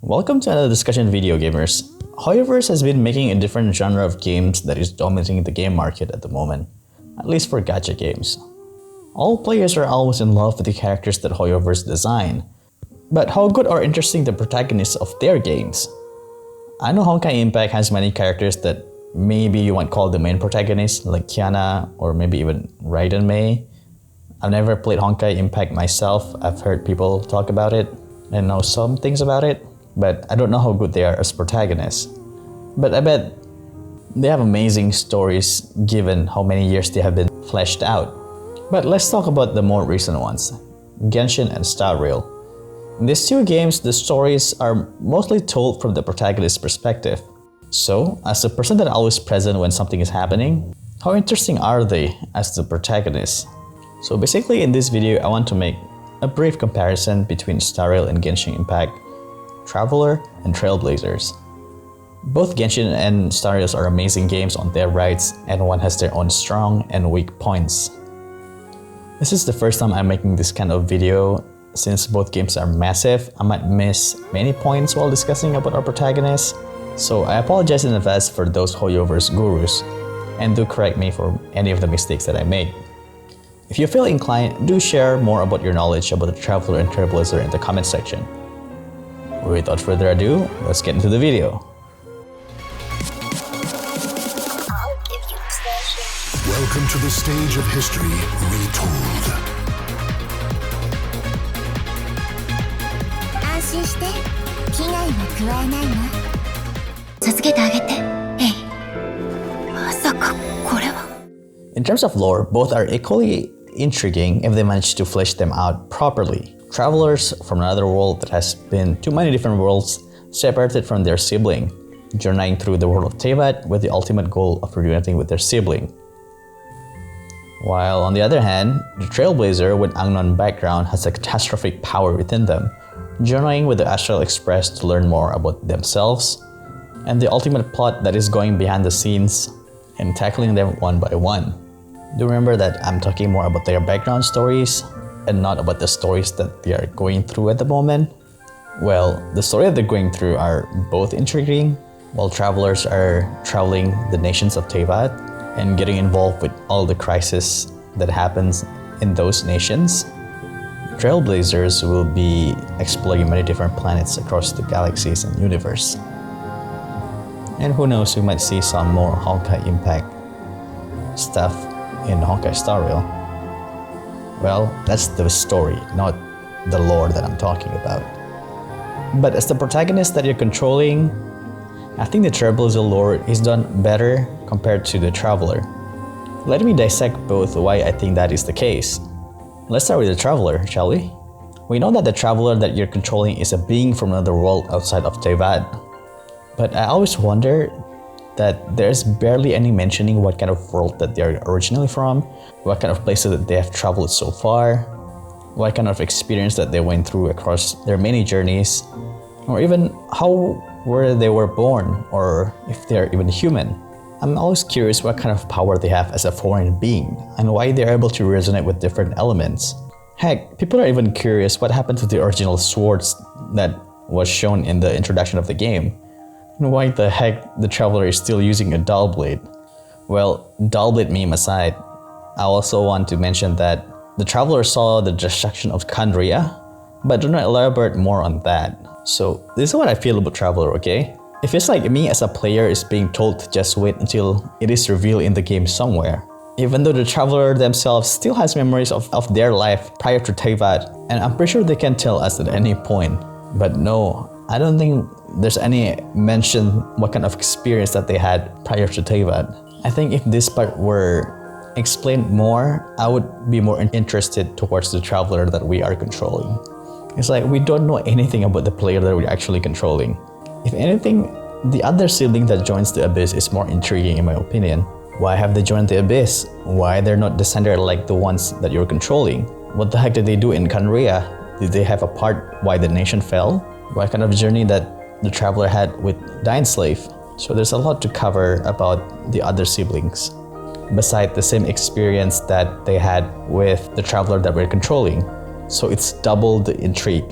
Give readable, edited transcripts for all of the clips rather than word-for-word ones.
Welcome to another discussion, video gamers. Hoyoverse has been making a different genre of games that is dominating the game market at the moment, at least for gacha games. All players are always in love with the characters that Hoyoverse design, but how good or interesting the protagonists of their games? I know Honkai Impact has many characters that maybe you might call the main protagonist, like Kiana or maybe even Raiden Mei. I've never played Honkai Impact myself. I've heard people talk about it and know some things about it, but I don't know how good they are as protagonists. But I bet they have amazing stories given how many years they have been fleshed out. But let's talk about the more recent ones, Genshin and Star Rail. In these two games, the stories are mostly told from the protagonist's perspective. So, as a person that always present when something is happening, how interesting are they as the protagonists? So basically in this video, I want to make a brief comparison between Star Rail and Genshin Impact, Traveler and Trailblazers. Both Genshin and Star Rail are amazing games on their rights, and one has their own strong and weak points. This is the first time I'm making this kind of video. Since both games are massive, I might miss many points while discussing about our protagonists. So I apologize in advance for those Hoyoverse gurus, and do correct me for any of the mistakes that I make. If you feel inclined, do share more about your knowledge about the Traveler and Trailblazer in the comment section. Without further ado, let's get into the video. Welcome to the stage of history retold. 安心して危害は加えないわ助けてあげてエイまさかこれは In terms of lore, both are equally intriguing if they manage to flesh them out properly. Travelers from another world that has been too many different worlds separated from their sibling, journeying through the world of Teyvat with the ultimate goal of reuniting with their sibling. While on the other hand, the Trailblazer with unknown background has a catastrophic power within them, journeying with the Astral Express to learn more about themselves, and the ultimate plot that is going behind the scenes and tackling them one by one. Do remember that I'm talking more about their background stories and not about the stories that they are going through at the moment. Well, the story that they're going through are both intriguing, while travelers are traveling the nations of Teyvat and getting involved with all the crisis that happens in those nations. Trailblazers will be exploring many different planets across the galaxies and universe. And who knows, we might see some more Honkai Impact stuff in Honkai Star Rail. Well, that's the story, not the lore that I'm talking about. But as the protagonist that you're controlling, I think the Trailblazer lore is done better compared to the Traveler. Let me dissect both why I think that is the case. Let's start with the Traveler, shall we? We know that the Traveler that you're controlling is a being from another world outside of Teyvat. But I always wonder that there's barely any mentioning what kind of world that they're originally from, what kind of places that they have traveled so far, what kind of experience that they went through across their many journeys, or even how where they were born, or if they're even human. I'm always curious what kind of power they have as a foreign being, and why they're able to resonate with different elements. Heck, people are even curious what happened to the original swords that was shown in the introduction of the game. And why the heck the Traveler is still using a dull blade? Well, dull blade meme aside, I also want to mention that the Traveler saw the destruction of Kandria, but do not elaborate more on that. So this is what I feel about Traveler, okay? It feels like me as a player is being told to just wait until it is revealed in the game somewhere. Even though the Traveler themselves still has memories of their life prior to Teyvat, and I'm pretty sure they can tell us at any point. But no, I don't think there's any mention what kind of experience that they had prior to Teyvat. I think if this part were explained more, I would be more interested towards the Traveler that we are controlling. It's like we don't know anything about the player that we're actually controlling. If anything, the other sibling that joins the Abyss is more intriguing in my opinion. Why have they joined the Abyss? Why they're not descended like the ones that you're controlling? What the heck did they do in Kandria? Did they have a part why the nation fell? What kind of journey that the Traveler had with Dying Slave? So there's a lot to cover about the other siblings, besides the same experience that they had with the Traveler that we're controlling. So it's double the intrigue compared to the Traveler that we're controlling. So there's a lot to cover about the other siblings, besides the same experience that they had with the Traveler that we're controlling. So it's double the intrigue compared to the Traveler that we're controlling. So it's double the intrigue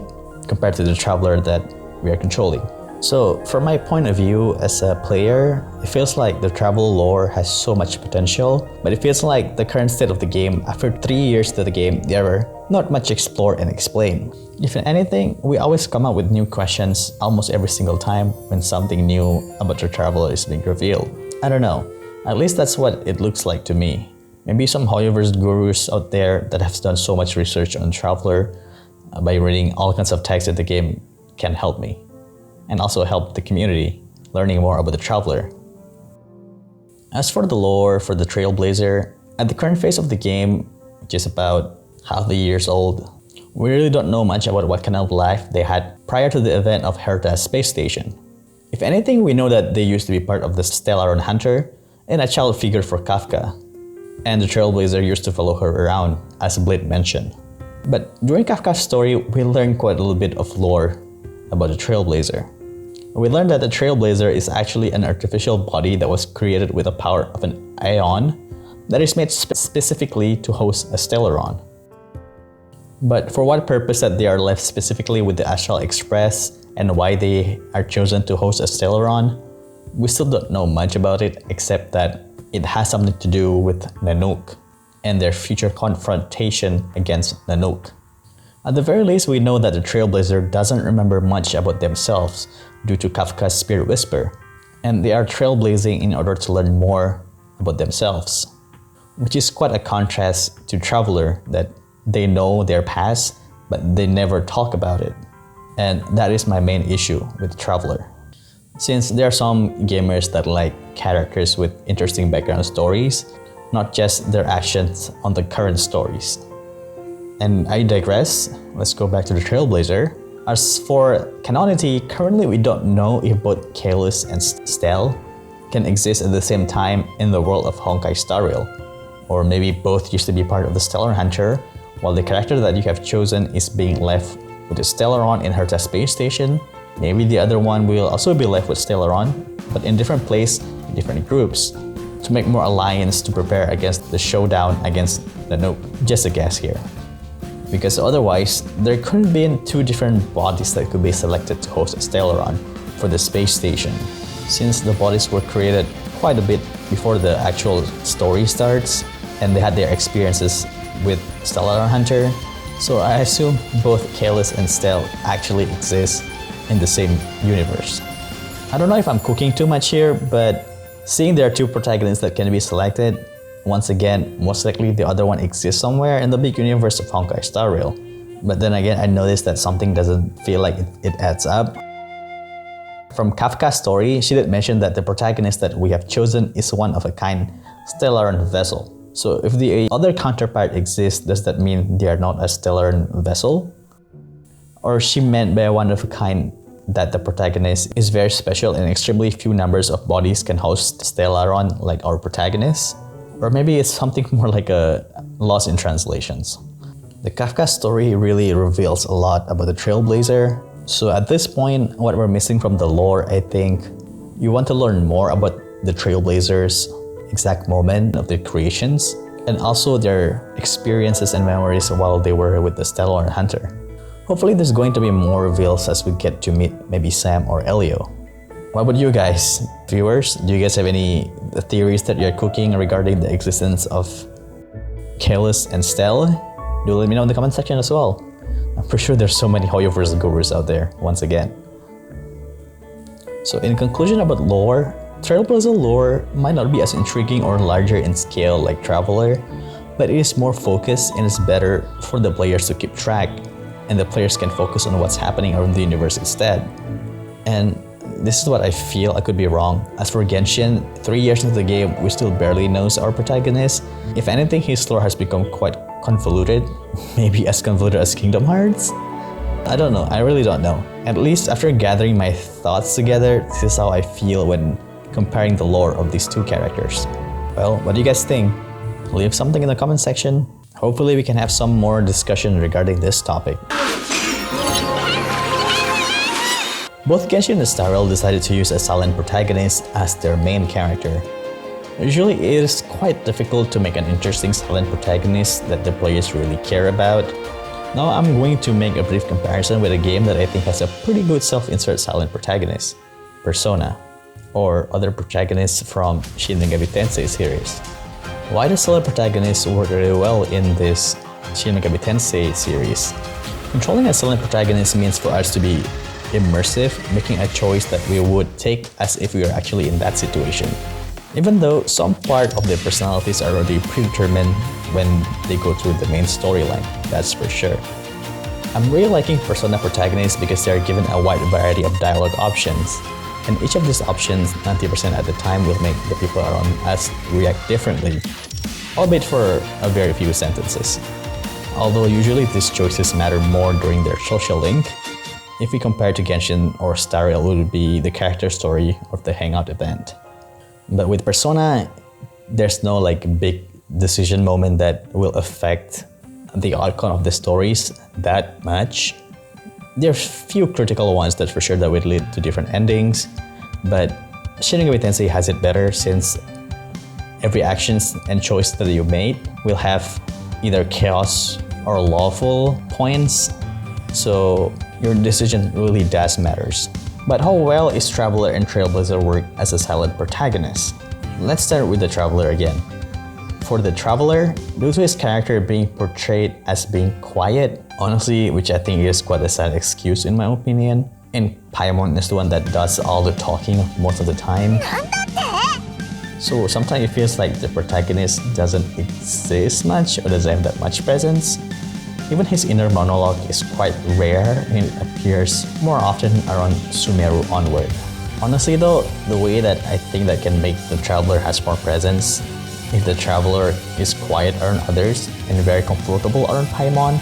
compared to the Traveler that we are controlling. So from my point of view as a player, it feels like the travel lore has so much potential, but it feels like the current state of the game, after 3 years to the game, there are not much explore and explain. If anything, we always come up with new questions almost every single time when something new about the traveler is being revealed. I don't know, at least that's what it looks like to me. Maybe some hoyoverse gurus out there that have done so much research on traveler by reading all kinds of text in the game can help me, and also help the community learning more about the traveler. As for the lore for the Trailblazer, at the current phase of the game, which is about half the years old, we really don't know much about what kind of life they had prior to the event of Herta's space station. If anything, we know that they used to be part of the Stellaron Hunter and a child figure for Kafka, and the Trailblazer used to follow her around, as Blade mentioned. But during Kafka's story, we learned quite a little bit of lore about the Trailblazer. We learned that the Trailblazer is actually an artificial body that was created with the power of an Aeon that is made specifically to host a Stellaron. But for what purpose that they are left specifically with the Astral Express and why they are chosen to host a Stellaron, we still don't know much about it except that it has something to do with Nanook and their future confrontation against Nanook. At the very least, we know that the Trailblazer doesn't remember much about themselves due to Kafka's Spirit Whisper, and they are trailblazing in order to learn more about themselves, which is quite a contrast to Traveler that they know their past, but they never talk about it. And that is my main issue with Traveler. Since there are some gamers that like characters with interesting background stories, not just their actions on the current stories. And I digress, let's go back to the Trailblazer. As for canonity, currently we don't know if both Kalis and Stel can exist at the same time in the world of Honkai Star Rail. Or maybe both used to be part of the Stellar Hunter, while the character that you have chosen is being left with the Stellaron in Herta space station. Maybe the other one will also be left with Stellaron, but in different place, in different groups, to make more alliance to prepare against the showdown against Nanook. Just a guess here. Because otherwise, there couldn't be two different bodies that could be selected to host a Stellaron for the space station, since the bodies were created quite a bit before the actual story starts, and they had their experiences with Stellaron Hunter, so I assume both Kalis and Stel actually exist in the same universe. I don't know if I'm cooking too much here, but seeing there are two protagonists that can be selected, once again, most likely the other one exists somewhere in the big universe of Honkai Star Rail. But then again, I noticed that something doesn't feel like it adds up. From Kafka's story, she did mention that the protagonist that we have chosen is one of a kind Stellaron vessel. So if the other counterpart exists, does that mean they are not a Stellaron vessel? Or she meant by one of a kind that the protagonist is very special and extremely few numbers of bodies can host Stellaron like our protagonist? Or maybe it's something more like a loss in translations. The Kafka story really reveals a lot about the Trailblazer. So at this point, what we're missing from the lore, I think, you want to learn more about the Trailblazers' exact moment of their creations, and also their experiences and memories while they were with the Stellar Hunter. Hopefully there's going to be more reveals as we get to meet maybe Sam or Elio. What about you guys? Viewers, do you guys have any theories that you're cooking regarding the existence of Kalis and Stel? Do let me know in the comment section as well. I'm pretty sure there's so many hoyoverse gurus out there, once again. So in conclusion about lore, Trailblazer lore might not be as intriguing or larger in scale like Traveler, but it is more focused and is better for the players to keep track, and the players can focus on what's happening around the universe instead. And this is what I feel. I could be wrong. As for Genshin, 3 years into the game, we still barely knows our protagonist. If anything, his lore has become quite convoluted, maybe as convoluted as Kingdom Hearts? I don't know, I really don't know. At least after gathering my thoughts together, this is how I feel when comparing the lore of these two characters. Well, what do you guys think? Leave something in the comment section. Hopefully we can have some more discussion regarding this topic. Both Genshin and Star Rail decided to use a silent protagonist as their main character. Usually it is quite difficult to make an interesting silent protagonist that the players really care about. Now I'm going to make a brief comparison with a game that I think has a pretty good self-insert silent protagonist, Persona, or other protagonists from Shin Megami Tensei series. Why does silent protagonists work really well in this Shin Megami Tensei series? Controlling a silent protagonist means for us to be immersive, making a choice that we would take as if we were actually in that situation. Even though some part of their personalities are already predetermined when they go through the main storyline, that's for sure. I'm really liking Persona protagonists because they are given a wide variety of dialogue options, and each of these options, 90% at the time, will make the people around us react differently, albeit for a very few sentences. Although usually these choices matter more during their social link, if we compare to Genshin or Stariel, it would be the character story of the hangout event. But with Persona, there's no big decision moment that will affect the outcome of the stories that much. There are few critical ones that for sure that would lead to different endings, but Shin Megami Tensei has it better since every actions and choice that you made will have either chaos or lawful points, so your decision really does matters. But how well is Traveler and Trailblazer work as a silent protagonist? Let's start with the Traveler again. For the Traveler, due to his character being portrayed as being quiet, honestly, which I think is quite a sad excuse in my opinion, and Paimon is the one that does all the talking most of the time. So sometimes it feels like the protagonist doesn't exist much or doesn't have that much presence. Even his inner monologue is quite rare and it appears more often around Sumeru onward. Honestly though, the way that I think that can make the Traveler has more presence, if the Traveler is quiet around others and very comfortable around Paimon,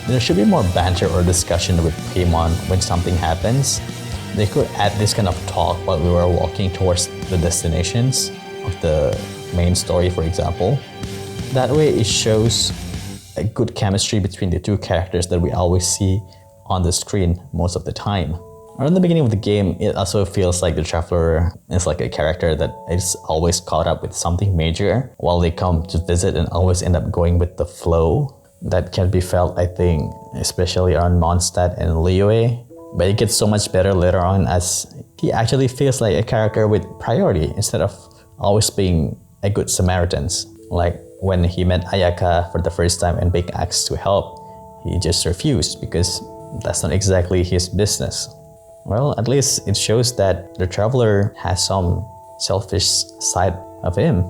there should be more banter or discussion with Paimon when something happens. They could add this kind of talk while we were walking towards the destinations of the main story, for example. That way it shows a good chemistry between the two characters that we always see on the screen most of the time. Around the beginning of the game, it also feels like the Traveler is like a character that is always caught up with something major while they come to visit and always end up going with the flow. That can be felt, I think, especially on Mondstadt and Liyue. But it gets so much better later on as he actually feels like a character with priority instead of always being a good Samaritan. Like when he met Ayaka for the first time and being asked to help, he just refused because that's not exactly his business. Well, at least it shows that the Traveler has some selfish side of him.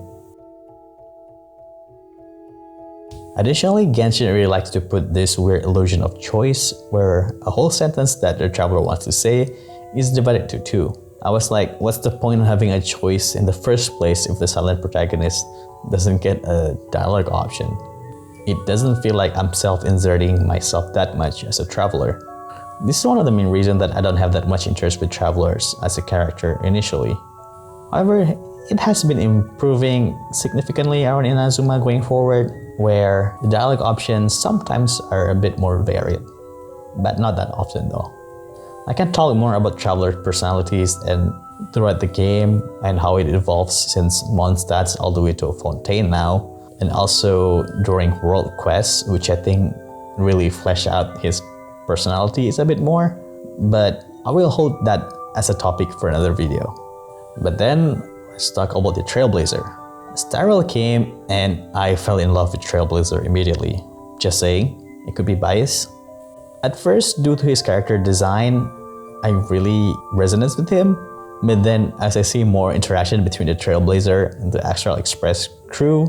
Additionally, Genshin really likes to put this weird illusion of choice where a whole sentence that the Traveler wants to say is divided to two. I was like, what's the point of having a choice in the first place if the silent protagonist doesn't get a dialogue option? It doesn't feel like I'm self-inserting myself that much as a Traveler. This is one of the main reasons that I don't have that much interest with Travelers as a character initially. However, it has been improving significantly around Inazuma going forward, where the dialogue options sometimes are a bit more varied, but not that often though. I can talk more about Traveler personalities and throughout the game and how it evolves since Mondstadt all the way to Fontaine now, and also during World Quests, which I think really flesh out his personalities a bit more, but I will hold that as a topic for another video. But then let's talk about the Trailblazer. Stariel came and I fell in love with Trailblazer immediately. Just saying, it could be biased. At first, due to his character design, I really resonate with him, but then as I see more interaction between the Trailblazer and the Astral Express crew,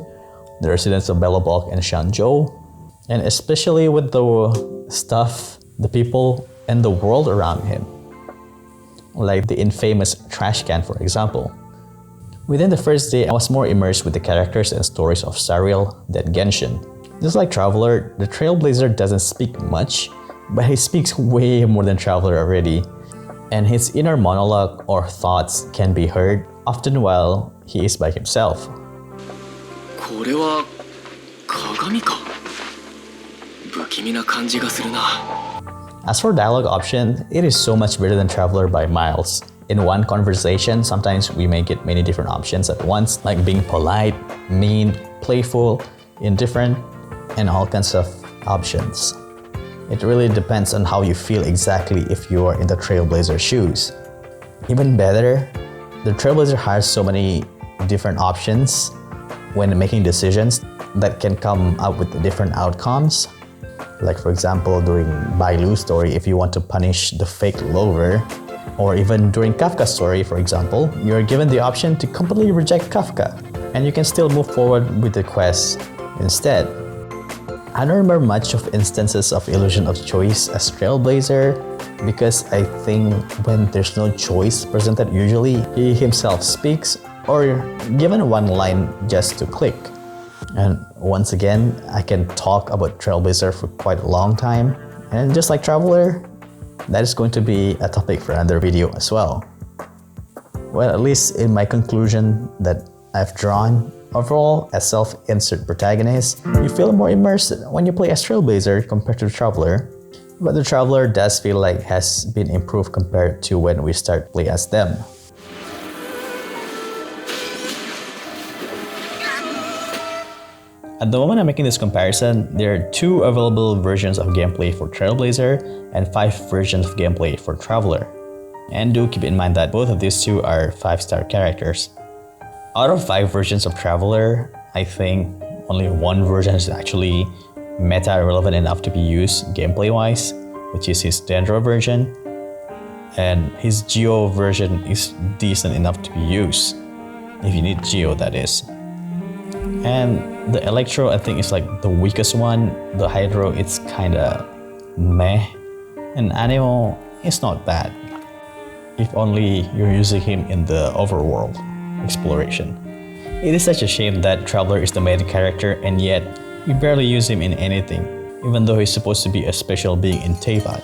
the residents of Belobog and Shanzhou, and especially with the stuff, the people, and the world around him, like the infamous trash can, for example. Within the first day, I was more immersed with the characters and stories of Stariel than Genshin. Just like Traveler, the Trailblazer doesn't speak much, but he speaks way more than Traveler already, and his inner monologue or thoughts can be heard often while he is by himself. これは鏡か。不気味な感じがするな。 As for dialogue option, it is so much better than Traveler by miles. In one conversation, sometimes we may get many different options at once, like being polite, mean, playful, indifferent, and all kinds of options. It really depends on how you feel exactly if you are in the Trailblazer shoes. Even better, the Trailblazer has so many different options when making decisions that can come up with different outcomes. Like for example, during Bailu's story, if you want to punish the fake lover, or even during Kafka's story, for example, you're given the option to completely reject Kafka, and you can still move forward with the quest instead. I don't remember much of instances of illusion of choice as Trailblazer, because I think when there's no choice presented, usually he himself speaks or given one line just to click. And once again, I can talk about Trailblazer for quite a long time, and just like Traveler, that is going to be a topic for another video as well. Well, at least in my conclusion that I've drawn, overall, as self-insert protagonist, you feel more immersed when you play as Trailblazer compared to the Traveler. But the Traveler does feel like has been improved compared to when we start play as them. At the moment I'm making this comparison, there are 2 available versions of gameplay for Trailblazer and 5 versions of gameplay for Traveler. And do keep in mind that both of these 2 are 5-star characters. Out of 5 versions of Traveler, I think only 1 version is actually meta-relevant enough to be used gameplay-wise, which is his Dendro version. And his Geo version is decent enough to be used, if you need Geo, that is. And the Electro, I think, is like the weakest one. The Hydro, it's kinda meh. And Anemo, it's not bad, if only you're using him in the overworld exploration. It is such a shame that Traveler is the main character and yet we barely use him in anything, even though he's supposed to be a special being in Teyvat.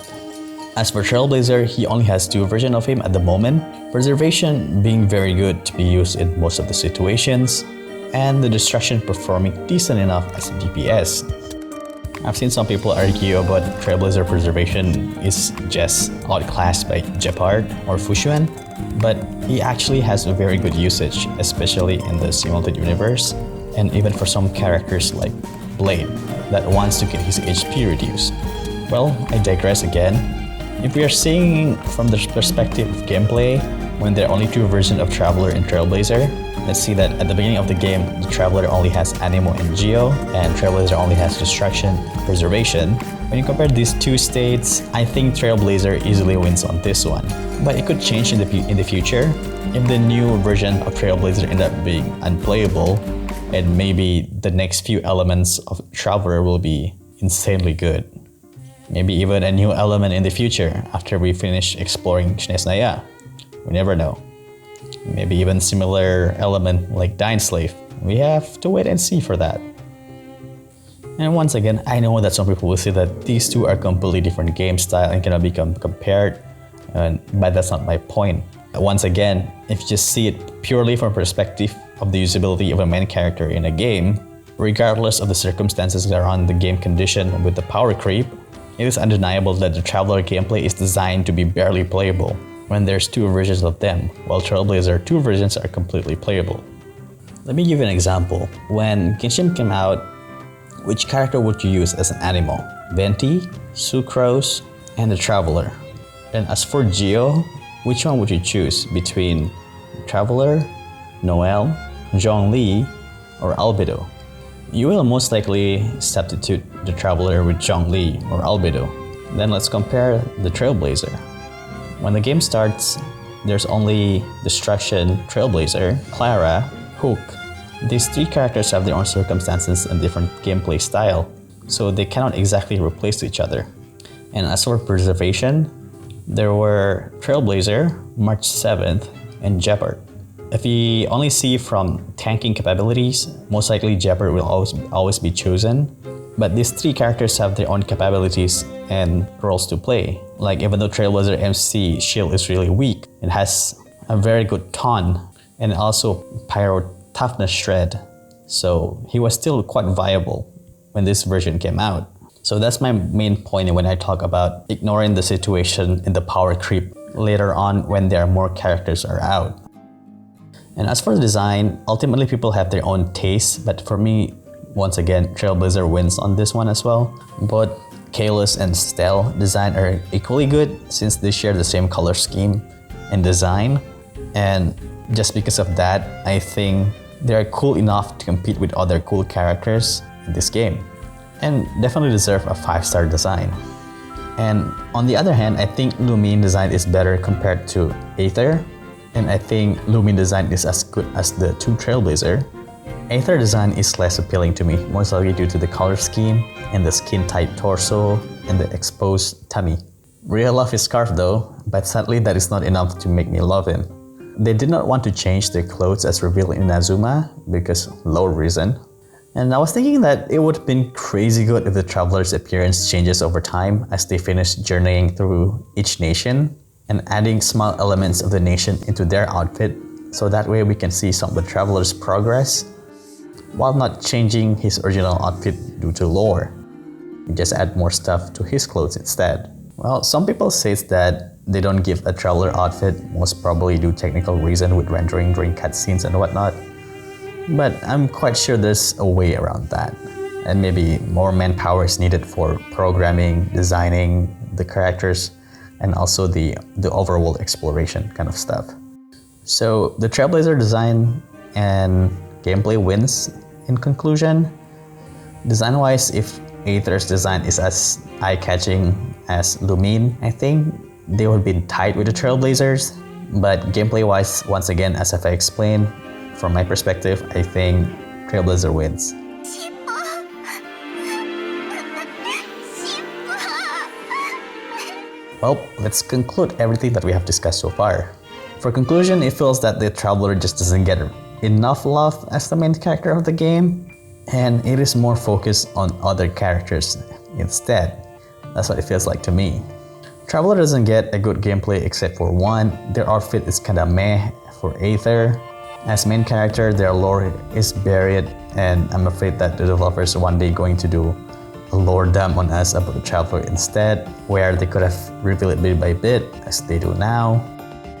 As for Trailblazer, he only has 2 versions of him at the moment, Preservation being very good to be used in most of the situations, and the Destruction performing decent enough as a DPS. I've seen some people argue about Trailblazer Preservation is just outclassed by Gepard or Fushuan, but he actually has a very good usage, especially in the simulated universe, and even for some characters like Blade that wants to get his HP reduced. Well, I digress again. If we are seeing from the perspective of gameplay, when there are only 2 versions of Traveler and Trailblazer, let's see that at the beginning of the game, the Traveler only has Anemo and Geo, and Trailblazer only has Destruction, Preservation. When you compare these 2 states, I think Trailblazer easily wins on this one. But it could change in the future if the new version of Trailblazer end up being unplayable, and maybe the next few elements of Traveler will be insanely good. Maybe even a new element in the future after we finish exploring Shnesnaya. We never know. Maybe even similar element like Dying Slave. We have to wait and see for that. And once again, I know that some people will say that these 2 are completely different game style and cannot be compared, but that's not my point. Once again, if you just see it purely from perspective of the usability of a main character in a game, regardless of the circumstances around the game condition with the power creep, it is undeniable that the Traveler gameplay is designed to be barely playable when there's 2 versions of them, while Trailblazer 2 versions are completely playable. Let me give you an example. When Genshin came out, which character would you use as an Anemo? Venti, Sucrose, and the Traveler. And as for Geo, which one would you choose between Traveler, Noelle, Zhongli, or Albedo? You will most likely substitute the Traveler with Zhongli or Albedo. Then let's compare the Trailblazer. When the game starts, there's only Destruction, Trailblazer, Clara, Hook. These 3 characters have their own circumstances and different gameplay style, so they cannot exactly replace each other. And as for Preservation, there were Trailblazer, March 7th, and Gepard. If you only see from tanking capabilities, most likely Gepard will always be chosen. But these 3 characters have their own capabilities and roles to play. Like even though Trailblazer MC shield is really weak, it has a very good taunt and also pyro toughness shred. So he was still quite viable when this version came out. So that's my main point when I talk about ignoring the situation in the power creep later on when there are more characters are out. And as for the design, ultimately people have their own taste, but for me, once again, Trailblazer wins on this one as well. But Kalos and Stell design are equally good since they share the same color scheme and design, and just because of that, I think they are cool enough to compete with other cool characters in this game, and definitely deserve a 5-star design. And on the other hand, I think Lumine design is better compared to Aether, and I think Lumine design is as good as the two Trailblazer. Aether design is less appealing to me, most likely due to the color scheme and the skin-tight torso and the exposed tummy. Really love his scarf though, but sadly that is not enough to make me love him. They did not want to change their clothes as revealed in Inazuma because low reason. And I was thinking that it would have been crazy good if the Traveler's appearance changes over time as they finish journeying through each nation and adding small elements of the nation into their outfit, so that way we can see some of the Traveler's progress while not changing his original outfit due to lore. We just add more stuff to his clothes instead. Well, some people say that they don't give a Traveler outfit, most probably due to technical reason with rendering during cutscenes and whatnot. But I'm quite sure there's a way around that. And maybe more manpower is needed for programming, designing the characters, and also the overworld exploration kind of stuff. So the Trailblazer design and gameplay wins in conclusion. Design-wise, if Aether's design is as eye-catching as Lumine, I think they would be tied with the Trailblazers. But gameplay-wise, once again, as I explained, from my perspective, I think Trailblazer wins. Well, let's conclude everything that we have discussed so far. For conclusion, it feels that the Traveler just doesn't get enough love as the main character of the game, and it is more focused on other characters instead. That's what it feels like to me. Traveler doesn't get a good gameplay except for one, their outfit is kinda meh for Aether. As main character, their lore is buried, and I'm afraid that the developers are one day going to do a lore dump on us about the Traveler instead, where they could have revealed it bit by bit as they do now.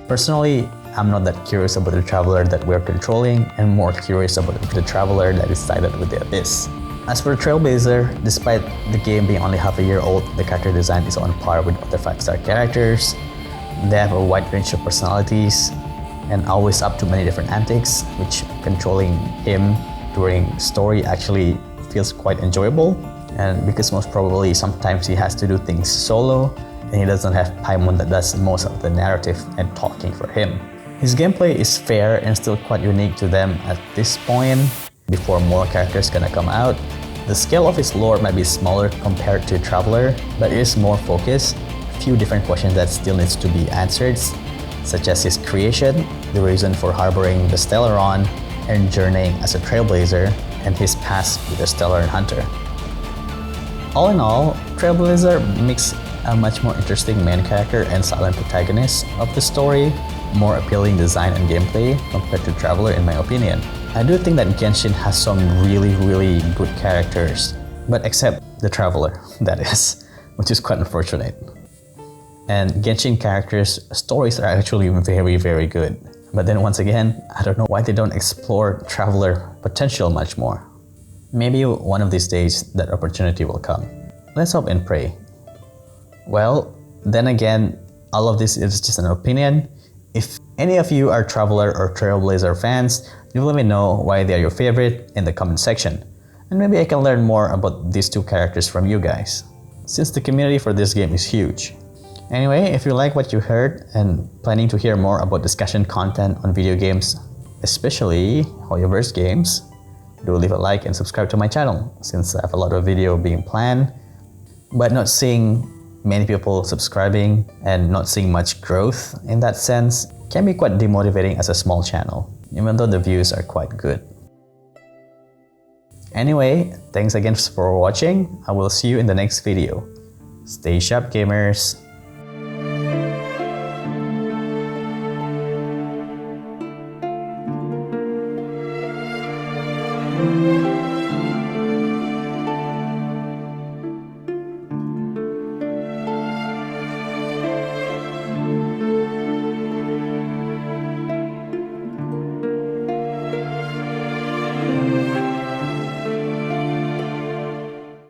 Personally, I'm not that curious about the Traveler that we're controlling, and more curious about the Traveler that is sided with the Abyss. As for Trailblazer, despite the game being only half a year old, the character design is on par with other 5-star characters. They have a wide range of personalities, and always up to many different antics, which controlling him during story actually feels quite enjoyable. And because most probably sometimes he has to do things solo, and he doesn't have Paimon that does most of the narrative and talking for him. His gameplay is fair and still quite unique to them at this point, before more characters gonna come out. The scale of his lore might be smaller compared to Traveler, but it is more focused. A few different questions that still needs to be answered, such as his creation, the reason for harboring the Stellaron, and journeying as a Trailblazer, and his past with the Stellaron Hunter. All in all, Trailblazer makes a much more interesting main character and silent protagonist of the story, more appealing design and gameplay compared to Traveler in my opinion. I do think that Genshin has some really good characters, but except the Traveler, that is, which is quite unfortunate. And Genshin characters' stories are actually very good. But then once again, I don't know why they don't explore Traveler potential much more. Maybe one of these days that opportunity will come. Let's hope and pray. Well, then again, all of this is just an opinion. If any of you are Traveler or Trailblazer fans, you let me know why they are your favorite in the comment section. And maybe I can learn more about these two characters from you guys, since the community for this game is huge. Anyway, if you like what you heard and planning to hear more about discussion content on video games, especially hoyoverse games, do leave a like and subscribe to my channel, since I have a lot of video being planned, but not seeing many people subscribing and not seeing much growth in that sense can be quite demotivating as a small channel, even though the views are quite good. Anyway, thanks again for watching. I will see you in the next video. Stay sharp, gamers!